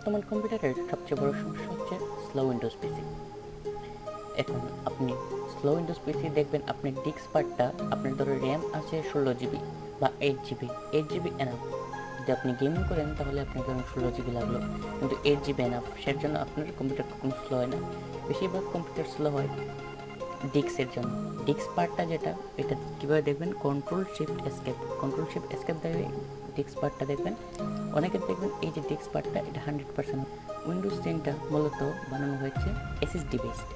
বর্তমান কম্পিউটারের সবচেয়ে বড় সমস্যা হচ্ছে স্লো উইন্ডোজ পিসি। এখন আপনি স্লো উইন্ডোজ পিসি দেখবেন আপনার ডিস্ক পার্টটা, আপনার ধরো র্যাম আছে 16 জিবি বা 8 জিবি, 8 জিবি এনাফ। যদি আপনি গেমিং করেন তাহলে আপনার ধরুন 16 জিবি লাগলো, কিন্তু 8 জিবি এনাফ। সের জন্য আপনার কম্পিউটার কখনো স্লো হয় না। বেশিরভাগ কম্পিউটার স্লো হয় ডিস্কের জন্য। ডিস্ক পার্টটা যেটা, এটা কীভাবে দেখবেন, কন্ট্রোল শিফট এসকেপ দেবে ডিস্ক পার্টটা দেখবেন। অনেকের দেখবেন এই যে ডিস্ক পার্টটা, এটা 100% উইন্ডোজ 10টা মূলত বানানো হয়েছে এসএসডি বেসড।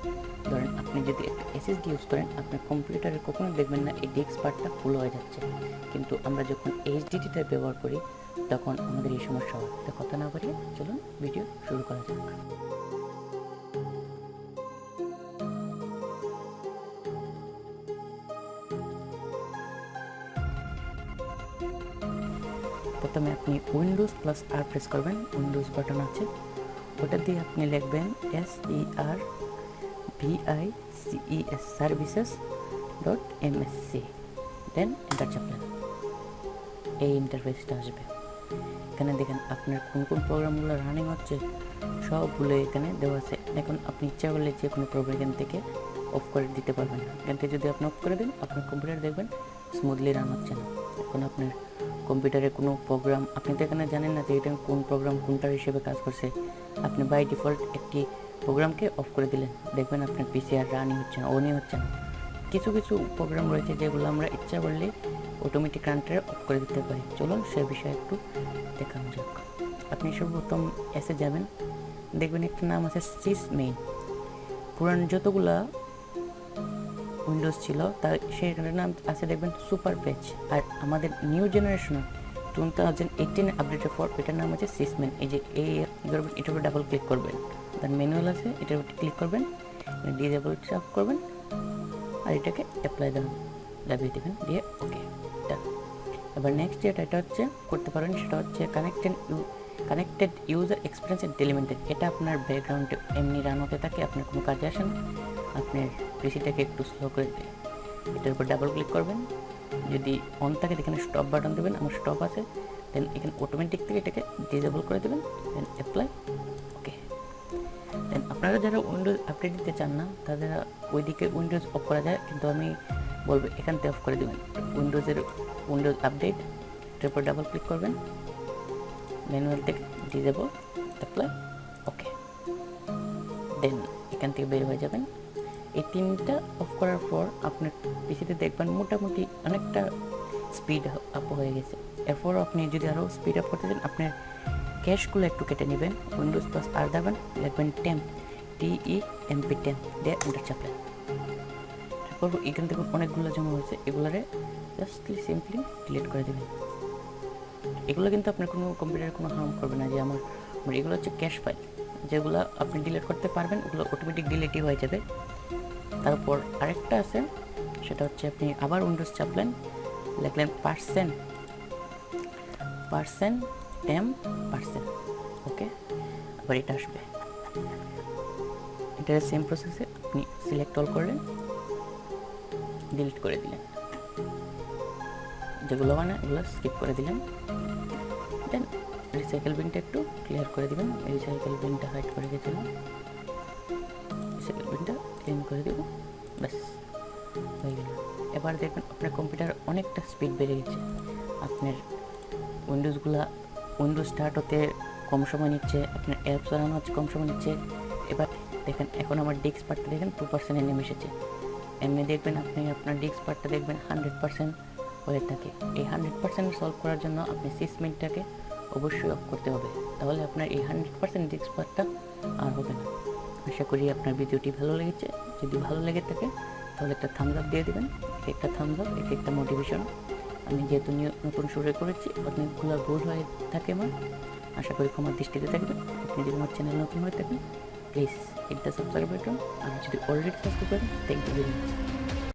ধরেন আপনি যদি একটা এসএসডি ইউজ করেন, আপনার কম্পিউটারে কখনো দেখবেন না এই ডিস্ক পার্টটা ফুল হয়ে যাচ্ছে। কিন্তু আমরা যখন এইচডিডিটা ব্যবহার করি তখন আমাদের এই সমস্যা হয়। তো কথা না বাড়িয়ে চলুন ভিডিও শুরু করা যাক। প্রথমে আপনি উইন্ডোজ প্লাস আর প্রেস করবেন, উইন্ডোজ বাটন আছে, ওটা দিয়ে আপনি লিখবেন SERVICES services.msc, দেন এন্টার চাপলেন। এই ইন্টারফেসটা আসবে। এখানে দেখেন আপনার কোন কোন প্রোগ্রামগুলো রানিং হচ্ছে সবগুলো এখানে দেওয়া আছে। এখন আপনি ইচ্ছা করলে যে কোনো প্রোগ্রাম এখান থেকে অফ করে দিতে পারবেন। এখান থেকে যদি আপনি অফ করে দেন, আপনার কম্পিউটার দেখবেন স্মুথলি রান হচ্ছে না। এখন আপনার কম্পিউটারে কোনো প্রোগ্রাম, আপনি তো এখানে জানেন না যে এটা কোন প্রোগ্রাম কোনটার হিসেবে কাজ করছে। আপনি বাই ডিফল্ট একটি প্রোগ্রামকে অফ করে দিলেন, দেখবেন আপনার পিসি আর রানই হচ্ছে না, অনই হচ্ছে না। কিছু কিছু প্রোগ্রাম রয়েছে যেগুলো আমরা ইচ্ছা করলে অটোমেটিক রানটা অফ করে দিতে পারি। চলুন সে বিষয়ে একটু দেখানো যাক। আপনি সর্বপ্রথম এসে যাবেন, দেখবেন একটা নাম আছে সিসমেইন। পুরান যতগুলা উইন্ডোজ ছিল তার সেটার নাম আছে দেখবেন সুপার পেজ। আর আমাদের নিউ জেনারেশনের 2018 আপডেটের পর এটার নাম হচ্ছে সিসমেন। এই যে এটার উপর ডাবল ক্লিক করবেন, তার ম্যানুয়াল আছে, এটার উপর ক্লিক করবেন, ডিসেবল চাপ করবেন আর এটাকে অ্যাপ্লাই দাবিয়ে দেবেন, দিয়ে ওকে ডান। এবার নেক্সট যেটা এটা হচ্ছে করতে পারেন সেটা হচ্ছে কানেক্টেড ইউজার এক্সপিরিয়েন্স ডেলিমেন্টেড। এটা আপনার ব্যাকগ্রাউন্ডে এমনি রান হতে থাকে, আপনার কোনো কাজে আসে না, আপনার পিসিটাকে একটু স্লো করে দেয়। এটার উপর ডাবল ক্লিক করবেন, যদি অন থাকে এখানে স্টপ বাটন দেবেন, আমার স্টপ আছে, দেন এখানে অটোমেটিক থেকে এটাকে ডিসেবল করে দেবেন, দেন অ্যাপ্লাই ওকে। দেন আপনারা যারা উইন্ডোজ আপডেট দিতে চান না তাদের ওইদিকে উইন্ডোজ অফ করা যায়, কিন্তু আমি বলবো এখান থেকে অফ করে দেবেন। উইন্ডোজ আপডেট, এটার উপর ডাবল ক্লিক করবেন, ম্যানুয়াল থেকে ডিসেবল, অ্যাপ্লাই ওকে, দেন এখান থেকে বের হয়ে যাবেন। এই তিনটা অফ করার পর আপনার পিসিতে দেখবেন মোটামুটি অনেকটা স্পিড আপ হয়ে গেছে। এরপর আপনি যদি আরও স্পিড আপ করতে চান, আপনার ক্যাশগুলো একটু কেটে নেবেন, উইন্ডোজ প্লাস আর দেবেন, লিখবেন টেম্প, TEMP টেম্প, দিয়ে এন্টার চাপলেন। তারপর এখান থেকে অনেকগুলো জমা হয়েছে, এগুলোরে জাস্টলি সিম্পলি ডিলিট করে দেবেন। এগুলো কিন্তু আপনার কোনো কম্পিউটারে কোনো হার্ম করবে না। যে আমার এগুলো হচ্ছে ক্যাশ ফাইল, যেগুলো আপনি ডিলিট করতে পারবেন, ওগুলো অটোমেটিক ডিলিটই হয়ে যাবে। তারপর আরেকটা আছে, সেটা হচ্ছে আপনি আবার উইন্ডোজ চাপলেন, লিখলেন %, ওকে, আবার এটা আসবে। এটার সেম প্রসেসে আপনি সিলেক্ট অল করলেন, ডিলিট করে দিলেন, যেগুলো হয় না এগুলো স্কিপ করে দিলেন। দেন রিসাইকেল বিনটা একটু ক্লিয়ার করে দিবেন, রিসাইকেল বিনটা হাইড করে গেছিলাম, রিসাইকেল বিনটা ক্লিন করে দেব, ব্যাস হয়ে গেল। এবার দেখবেন আপনার কম্পিউটার অনেকটা স্পিড বেড়ে গেছে। আপনার উইন্ডোজ স্টার্ট হতে কম সময় নিচ্ছে, আপনার অ্যাপস চালানো হচ্ছে কম সময় নিচ্ছে। এবার দেখেন এখন আমার ডিস্ক পার্টটা দেখেন 2% নেমে এসেছে। এমনি দেখবেন আপনি আপনার ডিস্ক পার্টটা দেখবেন 100% হয়ে থাকে। এই 100% সলভ করার জন্য আপনি সিসমেইনটাকে অবশ্যই অফ করতে হবে, তাহলে আপনার এই 100% ডিস্ক পার্টটা আর হবে না। আশা করি আপনার ভিডিওটি ভালো লেগেছে। যদি ভালো লেগে থাকে তাহলে একটা থামস আপ দিয়ে দেবেন। একটা থামস আপ একটা মোটিভেশন। আমি যেহেতু নতুন শুরু করেছি, অনেকগুলো ভুল হয়ে থাকে আমার, আশা করি ক্ষমার দৃষ্টিতে থাকবেন। আপনি যদি আমার চ্যানেল নতুন হয়ে থাকেন please hit the subscribe button, আর যদি অলরেডি সাবস্ক্রাইব করেন থ্যাংক ইউ ভেরি মাচ।